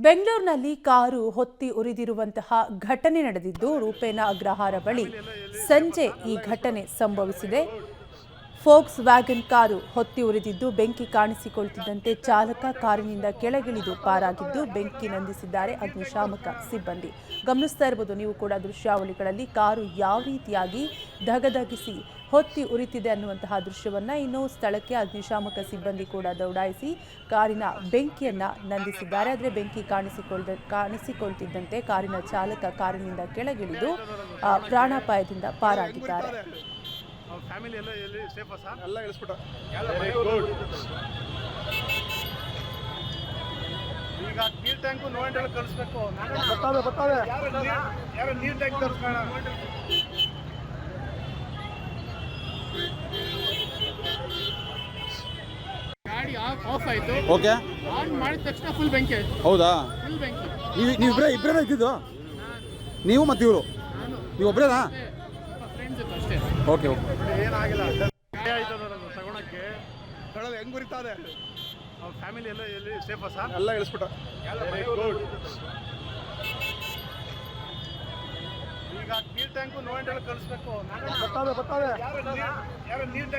ಬೆಂಗಳೂರಿನಲ್ಲಿ ಕಾರು ಹೊತ್ತಿ ಉರಿದಿರುವಂತಹ ಘಟನೆ ನಡೆದಿದ್ದು ರೂಪೇನ ಅಗ್ರಹಾರ ಬಳಿ ಸಂಜೆ ಈ ಘಟನೆ ಸಂಭವಿಸಿದೆ. ಫೋಕ್ಸ್ ವ್ಯಾಗನ್ ಕಾರು ಹೊತ್ತಿ ಉರಿದಿದ್ದು ಬೆಂಕಿ ಕಾಣಿಸಿಕೊಳ್ಳುತ್ತಿದ್ದಂತೆ ಚಾಲಕ ಕಾರಿನಿಂದ ಕೆಳಗಿಳಿದು ಪಾರಾಗಿದ್ದು ಬೆಂಕಿ ನಂದಿಸಿದ್ದಾರೆ ಅಗ್ನಿಶಾಮಕ ಸಿಬ್ಬಂದಿ. ಗಮನಿಸ್ತಾ ಇರಬಹುದು ನೀವು ಕೂಡ ದೃಶ್ಯಾವಳಿಗಳಲ್ಲಿ ಕಾರು ಯಾವ ರೀತಿಯಾಗಿ ಧಗಧಗಿಸಿ ಹೊತ್ತಿ ಉರಿತಿದೆ ಅನ್ನುವಂತಹ ದೃಶ್ಯವನ್ನ. ಇನ್ನು ಸ್ಥಳಕ್ಕೆ ಅಗ್ನಿಶಾಮಕ ಸಿಬ್ಬಂದಿ ಕೂಡ ದೌಡಾಯಿಸಿ ಕಾರಿನ ಬೆಂಕಿಯನ್ನ ನಂದಿಸಿದ್ದಾರೆ. ಆದರೆ ಬೆಂಕಿ ಕಾಣಿಸಿಕೊಳ್ತಿದ್ದಂತೆ ಕಾರಿನ ಚಾಲಕ ಕಾರಿನಿಂದ ಕೆಳಗಿಳಿದು ಪ್ರಾಣಾಪಾಯದಿಂದ ಪಾರಾಗಿದ್ದಾರೆ. ಫ್ಯಾಮಿಲಿ ಎಲ್ಲ ಎಲ್ಲಿ ಸೇಫಾ ಸರ್? ಎಲ್ಲ ಇಳಿಸ್ಬಿಟ್ಟ. ಈಗ ನೀರ್ ಟ್ಯಾಂಕು ನೋ ಎಂಡ್ ಕಳಿಸ್ಬೇಕು. ಬರ್ತಾವೆ ಯಾರು ನೀರ್ ಟ್ಯಾಂಕ್ ತರಿಸ್ಕೋಣ. ಗಾಡಿ ಆಫ್ ಆಯ್ತು. ಓಕೆ, ಆನ್ ಮಾಡಿದ ತಕ್ಷಣ ಫುಲ್ ಬೆಂಕಿ ಆಯ್ತು. ಹೌದಾ? ಫುಲ್ ಬೆಂಕಿ. ನೀವು ಇಬ್ಬರೇ ಇದ್ದಿದ್ದು? ನೀವು ಮತ್ತು ಇವರು ನೀವು ಒಬ್ಬರೇನಾ? ಫ್ರೆಂಡ್ಸ್ ಇತ್ತು ಅಷ್ಟೇ. ಓಕೆ ಓಕೆ, ಏನಾಗಿಲ್ಲ. ಗಾಯ ಆಯ್ತು ನೋಡೋದು ತಗೊಳಕ್ಕೆ. ಕಡಲೆ ಹೆಂಗ್ ಬರೀತಾದೆ? ಫ್ಯಾಮಿಲಿ ಎಲ್ಲ ಎಲ್ಲಿ ಸೇಫಾ ಸರ್? ಎಲ್ಲ ಇಳಿಸ್ಬಿಟ್ಟ. ಈಗ ನೀರ್ ಟ್ಯಾಂಕು ನೋ ಎಂಡ್ ಕಳಿಸ್ಬೇಕು. ಬರ್ತಾವೆ ಯಾರು ನೀರ್ ಟ್ಯಾಂಕ್